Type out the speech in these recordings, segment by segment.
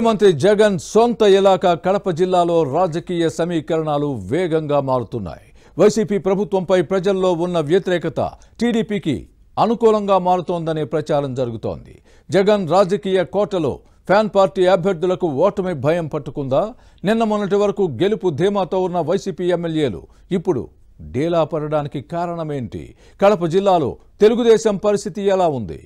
ముఖ్యమంత్రి జగన్ సొంత ఇలాకా కడప జిల్లాలో రాజకీయ సమీకరణాలు వేగంగా మారుతున్నాయి. వైసీపీ ప్రభుత్వంపై ప్రజల్లో ఉన్న వ్యతిరేకత టీడీపీకి అనుకూలంగా మారుతోందనే ప్రచారం జరుగుతోంది. జగన్ రాజకీయ కోటలో ఫ్యాన్ పార్టీ అభ్యర్థులకు ఓటమి భయం పట్టుకుందా? నిన్న మొన్నటి వరకు గెలుపు ధీమాతో ఉన్న వైసీపీ ఎమ్మెల్యేలు ఇప్పుడు డేలా పడడానికి కారణమేంటి? కడప జిల్లాలో తెలుగుదేశం పరిస్థితి ఎలా ఉంది?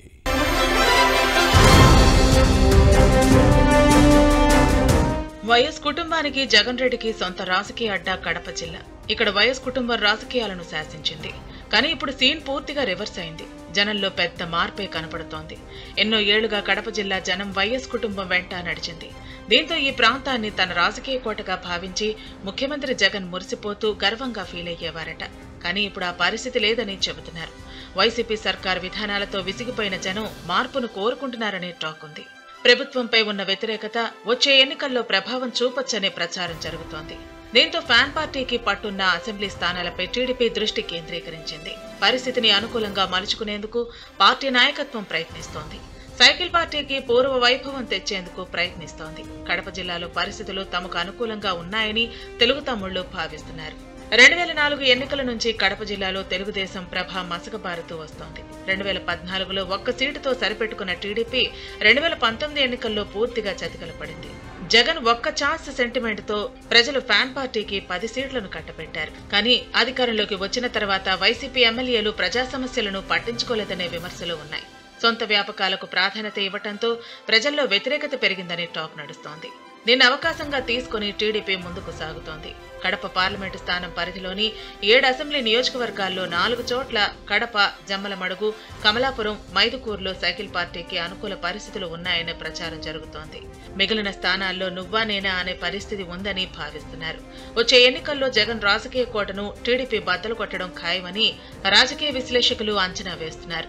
వైఎస్ కుటుంబానికి జగన్ రెడ్డికి సొంత రాజకీయ అడ్డా కడప జిల్లా. ఇక్కడ వైఎస్ కుటుంబం రాజకీయాలను శాసించింది. కానీ ఇప్పుడు సీన్ పూర్తిగా రివర్స్ అయింది. జనంలో పెద్ద మార్పే కనపడుతోంది. ఎన్నో ఏళ్లుగా కడప జిల్లా జనం వైఎస్ కుటుంబం వెంట నడిచింది. దీంతో ఈ ప్రాంతాన్ని తన రాజకీయ కోటగా భావించి ముఖ్యమంత్రి జగన్ మురిసిపోతూ గర్వంగా ఫీల్ అయ్యేవారట. కానీ ఇప్పుడు ఆ పరిస్థితి లేదని చెబుతున్నారు. వైసీపీ సర్కార్ విధానాలతో విసిగిపోయిన జనం మార్పును కోరుకుంటున్నారనే టాక్ ఉంది. ప్రభుత్వంపై ఉన్న వ్యతిరేకత వచ్చే ఎన్నికల్లో ప్రభావం చూపొచ్చనే ప్రచారం జరుగుతోంది. దీంతో ఫ్యాన్ పార్టీకి పట్టున్న అసెంబ్లీ స్థానాలపై టీడీపీ దృష్టి కేంద్రీకరించింది. పరిస్థితిని అనుకూలంగా మలుచుకునేందుకు పార్టీ నాయకత్వం ప్రయత్నిస్తోంది. సైకిల్ పార్టీకి పూర్వ వైభవం తెచ్చేందుకు ప్రయత్నిస్తోంది. కడప జిల్లాలో పరిస్థితులు తమకు అనుకూలంగా ఉన్నాయని తెలుగు తమ్ముళ్లు భావిస్తున్నారు. 2004 ఎన్నికల నుంచి కడప జిల్లాలో తెలుగుదేశం ప్రభ మసకబారుతూ వస్తోంది. 2014లో ఒక్క సీటుతో సరిపెట్టుకున్న టీడీపీ 2019 ఎన్నికల్లో పూర్తిగా చతికిల పడింది. జగన్ ఒక్క ఛాన్స్ సెంటిమెంట్ తో ప్రజలు ఫ్యాన్ పార్టీకి 10 సీట్లను కట్టబెట్టారు. కానీ అధికారంలోకి వచ్చిన తర్వాత వైసీపీ ఎమ్మెల్యేలు ప్రజా సమస్యలను పట్టించుకోలేదనే విమర్శలు ఉన్నాయి. సొంత వ్యాపకాలకు ప్రాధాన్యత ఇవ్వడంతో ప్రజల్లో వ్యతిరేకత పెరిగిందనే టాక్ నడుస్తోంది. దీన్ని అవకాశంగా తీసుకుని టీడీపీ ముందుకు సాగుతోంది. కడప పార్లమెంటు స్థానం పరిధిలోని 7 అసెంబ్లీ నియోజకవర్గాల్లో 4 చోట్ల కడప, జమ్మలమడుగు, కమలాపురం, మైదుకూరులో సైకిల్ పార్టీకి అనుకూల పరిస్థితులు ఉన్నాయనే ప్రచారం జరుగుతోంది. మిగిలిన స్థానాల్లో నువ్వా నేనా అనే పరిస్థితి ఉందని భావిస్తున్నారు. వచ్చే ఎన్నికల్లో జగన్ రాజకీయ కోటను టీడీపీ బద్దలు కొట్టడం ఖాయమని రాజకీయ విశ్లేషకులు అంచనా వేస్తున్నారు.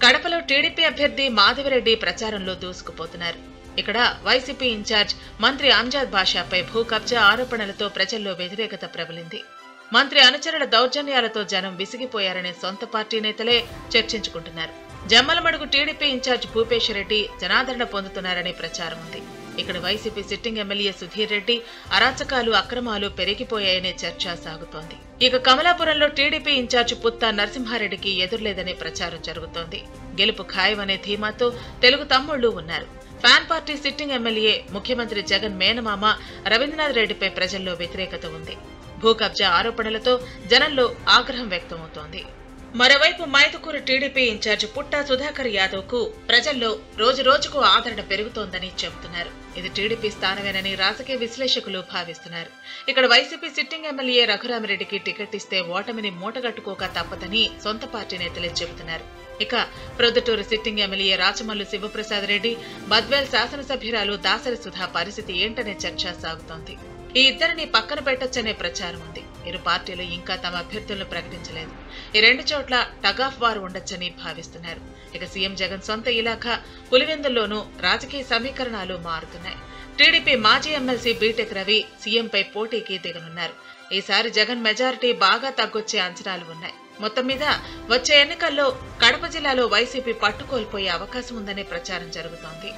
కడపలో టీడీపీ అభ్యర్థి మాధవిరెడ్డి ప్రచారంలో దూసుకుపోతున్నారు. ఇక్కడ వైసీపీ ఇన్ఛార్జ్ మంత్రి అంజాద్ బాషాపై భూ కబ్జా ఆరోపణలతో ప్రజల్లో వ్యతిరేకత ప్రబలింది. మంత్రి అనుచరుల దౌర్జన్యాలతో జనం విసిగిపోయారనే సొంత పార్టీ నేతలే చర్చించుకుంటున్నారు. జమ్మలమడుగు టీడీపీ ఇన్ఛార్జ్ భూపేశ్ రెడ్డి జనాదరణ పొందుతున్నారనే ప్రచారం ఉంది. ఇక్కడ YCP sitting MLA Sudheer Reddy అరాచకాలు, అక్రమాలు పెరిగిపోయాయనే చర్చ సాగుతోంది. ఇక కమలాపురంలో టీడీపీ ఇన్ఛార్జ్ పుత్తా నరసింహారెడ్డికి ఎదురులేదనే ప్రచారం జరుగుతోంది. గెలుపు ఖాయమనే ధీమాతో తెలుగు తమ్ముళ్లు ఉన్నారు. ఫ్యాన్ పార్టీ సిట్టింగ్ ఎమ్మెల్యే ముఖ్యమంత్రి జగన్ మేనమామ రవీంద్రనాథ్ రెడ్డిపై ప్రజల్లో వ్యతిరేకత ఉంది. భూ కబ్జా ఆరోపణలతో జనంలో ఆగ్రహం వ్యక్తమవుతోంది. మరోవైపు మైదుకూరు టీడీపీ ఇన్ఛార్జ్ పుట్టా సుధాకర్ యాదవ్ కు ప్రజల్లో రోజు రోజుకు ఆదరణ పెరుగుతోందని చెబుతున్నారు. ఇది టీడీపీ స్థానమేనని రాజకీయ విశ్లేషకులు భావిస్తున్నారు. ఇక్కడ వైసీపీ సిట్టింగ్ ఎమ్మెల్యే రఘురామిరెడ్డికి టికెట్ ఇస్తే ఓటమిని మూటగట్టుకోక తప్పదని సొంత పార్టీ నేతలే చెబుతున్నారు. ఇక ప్రొద్దుటూరు సిట్టింగ్ ఎమ్మెల్యే రాచమల్లు శివప్రసాద్ రెడ్డి, బద్వేల్ శాసనసభ్యురాలు దాసరి సుధా పరిస్థితి ఏంటనే చర్చ సాగుతోంది. ఈ ఇద్దరిని పక్కన పెట్టొచ్చనే ప్రచారం ఉంది. ఇరు పార్టీలు ఇంకా తమ అభ్యర్థులను ప్రకటించలేదు. ఈ 2 చోట్ల టగ్ ఆఫ్ వార్ ఉండొచ్చని భావిస్తున్నారు. ఇక సీఎం జగన్ సొంత ఇలాఖా పులివెందుల్లోనూ రాజకీయ సమీకరణాలు మారుతున్నాయి. టీడీపీ మాజీ ఎమ్మెల్సీ బీటెక్ రవి సీఎంపై పోటీకి దిగనున్నారు. ఈసారి జగన్ మెజారిటీ బాగా తగ్గొచ్చే అంచనాలు ఉన్నాయి. మొత్తం మీద వచ్చే ఎన్నికల్లో కడప జిల్లాలో వైసీపీ పట్టుకోల్పోయే అవకాశం ఉందనే ప్రచారం జరుగుతోంది.